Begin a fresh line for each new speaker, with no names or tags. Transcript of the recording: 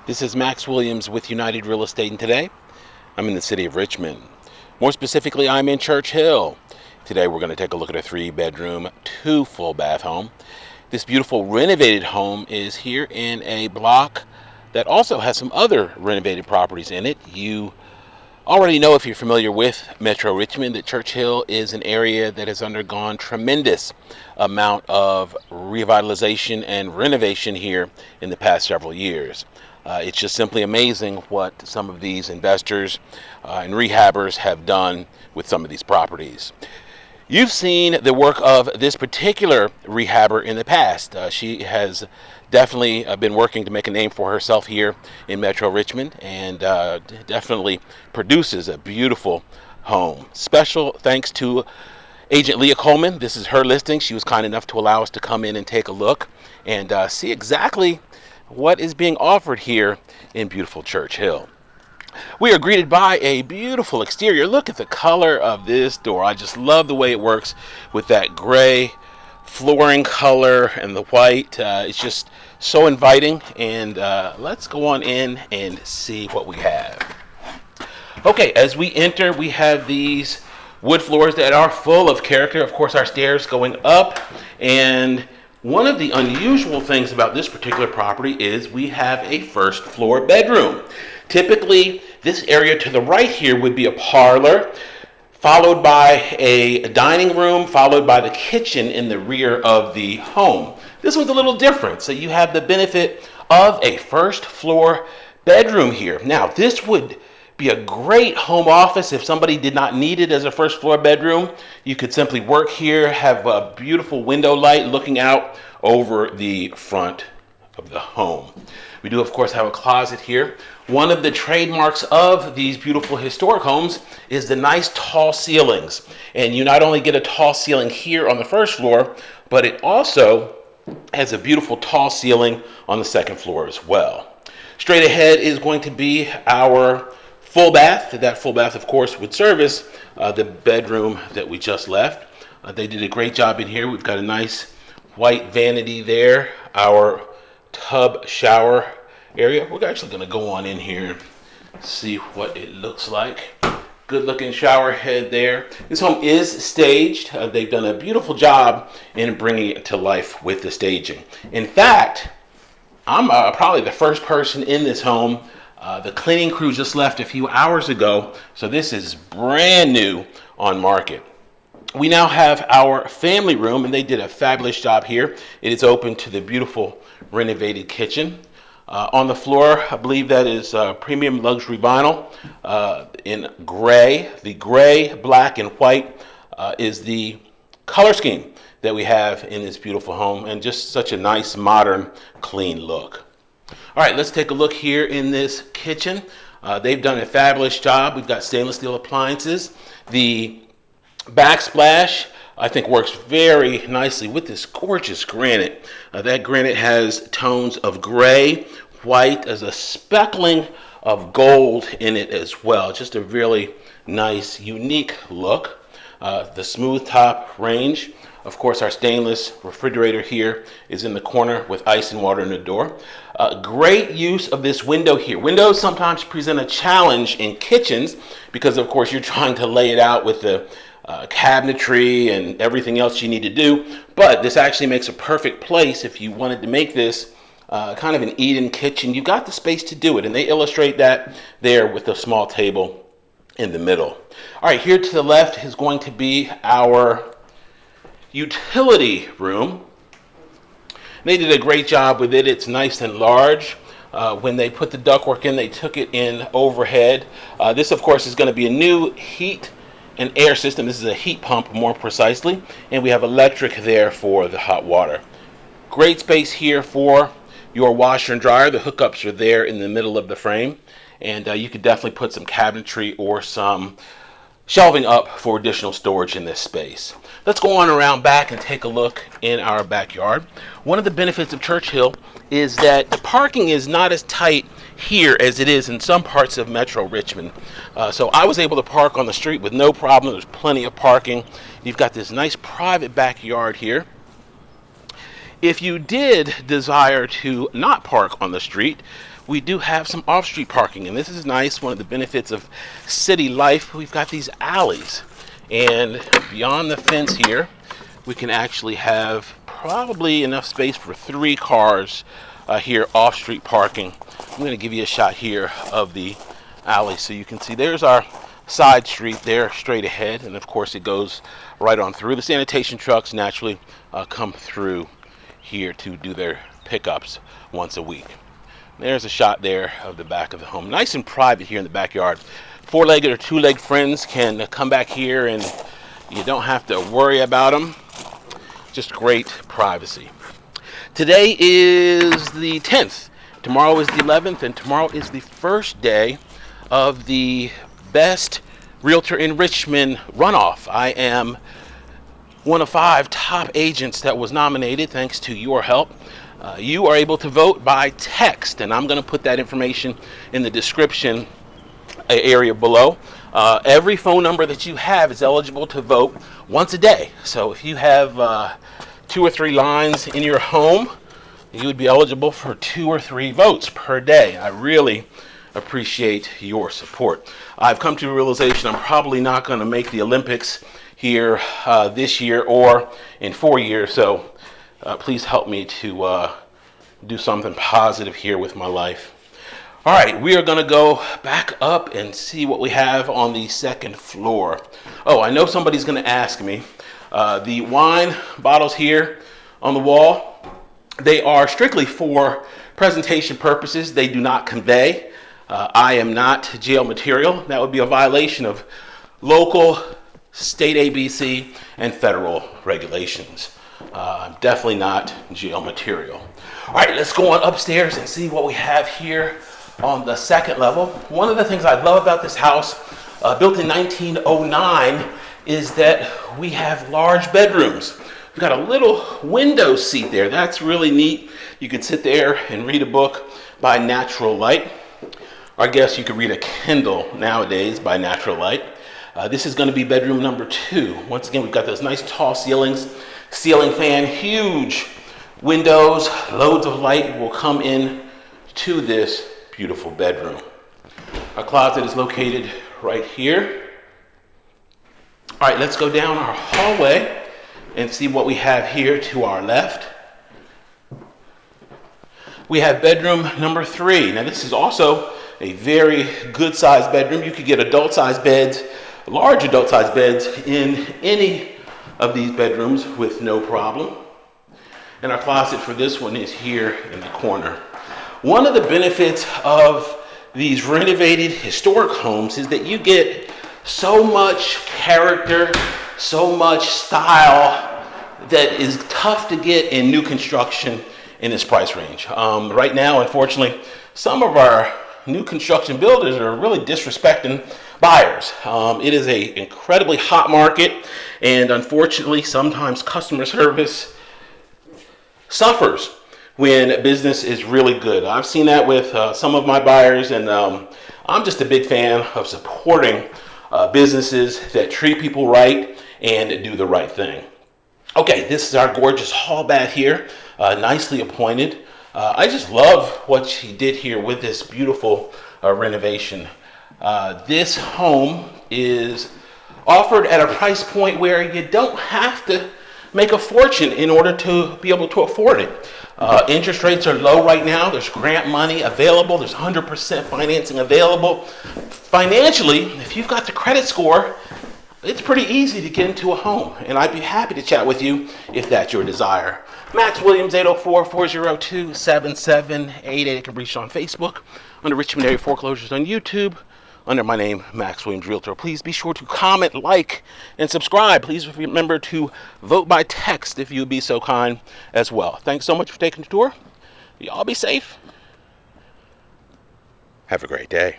This is Max Williams with United Real Estate, and today I'm in the city of Richmond. More specifically, I'm in Church Hill. Today we're going to take a look at a 3-bedroom, 2 full bath home. This beautiful renovated home is here in a block that also has some other renovated properties in it. You already know, if you're familiar with Metro Richmond, that Church Hill is an area that has undergone tremendous amount of revitalization and renovation here in the past several years. It's just simply amazing what some of these investors and rehabbers have done with some of these properties. You've seen the work of this particular rehabber in the past. She has definitely been working to make a name for herself here in Metro Richmond, and definitely produces a beautiful home. Special thanks to Agent Leah Coleman. This is her listing. She was kind enough to allow us to come in and take a look and see exactly what is being offered here in beautiful Church Hill. We are greeted by a beautiful exterior. Look at the color of this door. I just love the way it works with that gray flooring color and the white. It's just so inviting, and let's go on in and see what we have. Okay, as we enter, we have these wood floors that are full of character. Of course, our stairs going up, and one of the unusual things about this particular property is we have a first floor bedroom. Typically, this area to the right here would be a parlor, followed by a dining room, followed by the kitchen in the rear of the home. This one's a little different, so you have the benefit of a first floor bedroom here. Now, this would be a great home office if somebody did not need it as a first floor bedroom. You could simply work here, have a beautiful window light looking out over the front of the home. We do, of course, have a closet here. One of the trademarks of these beautiful historic homes is the nice tall ceilings. And you not only get a tall ceiling here on the first floor, but it also has a beautiful tall ceiling on the second floor as well. Straight ahead is going to be our full bath. That full bath, of course, would service the bedroom that we just left. They did a great job in here. We've got a nice white vanity there, our tub shower area. We're actually going to go on in here, see what it looks like. Good looking shower head there. This home is staged. They've done a beautiful job in bringing it to life with the staging. In fact, I'm probably the first person in this home. The cleaning crew just left a few hours ago, so this is brand new on market. We now have our family room, and they did a fabulous job here. It is open to the beautiful renovated kitchen. On the floor, I believe that is premium luxury vinyl in gray. The gray, black, and white is the color scheme that we have in this beautiful home, and just such a nice, modern, clean look. All right, let's take a look here in this kitchen. They've done a fabulous job. We've got stainless steel appliances. The backsplash, I think, works very nicely with this gorgeous granite. That granite has tones of gray, white, as a speckling of gold in it as well. Just a really nice, unique look. The smooth top range. Of course, our stainless refrigerator here is in the corner with ice and water in the door. Great use of this window here. Windows sometimes present a challenge in kitchens because, of course, you're trying to lay it out with the cabinetry and everything else you need to do. But this actually makes a perfect place if you wanted to make this kind of an eat-in kitchen. You've got the space to do it, and they illustrate that there with a small table in the middle. All right, here to the left is going to be our utility room. They did a great job with it. It's nice and large. When they put the ductwork in, they took it in overhead. This, of course, is going to be a new heat and air system. This is a heat pump, more precisely, and we have electric there for the hot water. Great space here for your washer and dryer. The hookups are there in the middle of the frame, and you could definitely put some cabinetry or some shelving up for additional storage in this space. Let's go on around back and take a look in our backyard. One of the benefits of Church Hill is that the parking is not as tight here as it is in some parts of Metro Richmond. So I was able to park on the street with no problem. There's plenty of parking. You've got this nice private backyard here. If you did desire to not park on the street, we do have some off-street parking, and this is nice. One of the benefits of city life, we've got these alleys, and beyond the fence here we can actually have probably enough space for 3 cars here off-street parking. I'm going to give you a shot here of the alley so you can see there's our side street there straight ahead, and of course it goes right on through. The sanitation trucks naturally come through here to do their pickups once a week. There's a shot there of the back of the home. Nice and private here in the backyard. 4-legged or 2-legged friends can come back here and you don't have to worry about them. Just great privacy. Today is the 10th. Tomorrow is the 11th, and tomorrow is the first day of the Best Realtor in Richmond runoff. I am one of 5 top agents that was nominated thanks to your help. You are able to vote by text, and I'm going to put that information in the description area below. Every phone number that you have is eligible to vote once a day. So if you have 2 or 3 lines in your home, you would be eligible for 2 or 3 votes per day. I really appreciate your support. I've come to the realization I'm probably not going to make the Olympics here this year or in 4 years, so please help me to do something positive here with my life. All right, we are going to go back up and see what we have on the 2nd floor. Oh, I know somebody's going to ask me. The wine bottles here on the wall, they are strictly for presentation purposes. They do not convey. I am not jail material. That would be a violation of local, state ABC, and federal regulations. I'm definitely not jail material. All right, let's go on upstairs and see what we have here on the 2nd level. One of the things I love about this house, built in 1909, is that we have large bedrooms. We've got a little window seat there. That's really neat. You could sit there and read a book by natural light. Or I guess you could read a Kindle nowadays by natural light. This is going to be bedroom number 2. Once again, we've got those nice tall ceilings, ceiling fan, huge windows, loads of light will come in to this beautiful bedroom. Our closet is located right here. All right, let's go down our hallway and see what we have here to our left. We have bedroom number 3. Now this is also a very good sized bedroom. You could get adult sized beds, large adult sized beds in any of these bedrooms with no problem. And our closet for this one is here in the corner. One of the benefits of these renovated historic homes is that you get so much character, so much style that is tough to get in new construction in this price range. Right now, unfortunately, some of our new construction builders are really disrespecting buyers. It is an incredibly hot market, and unfortunately, sometimes customer service suffers when business is really good. I've seen that with some of my buyers, and I'm just a big fan of supporting businesses that treat people right and do the right thing. Okay, this is our gorgeous hall bath here, nicely appointed. I just love what she did here with this beautiful renovation. This home is offered at a price point where you don't have to make a fortune in order to be able to afford it. Interest rates are low right now. There's grant money available. There's 100% financing available. Financially, if you've got the credit score, it's pretty easy to get into a home, and I'd be happy to chat with you if that's your desire. Max Williams, 804-402-7788. You can reach on Facebook, under Richmond Area Foreclosures on YouTube, under my name, Max Williams Realtor. Please be sure to comment, like, and subscribe. Please remember to vote by text if you would be so kind as well. Thanks so much for taking the tour. Y'all be safe. Have a great day.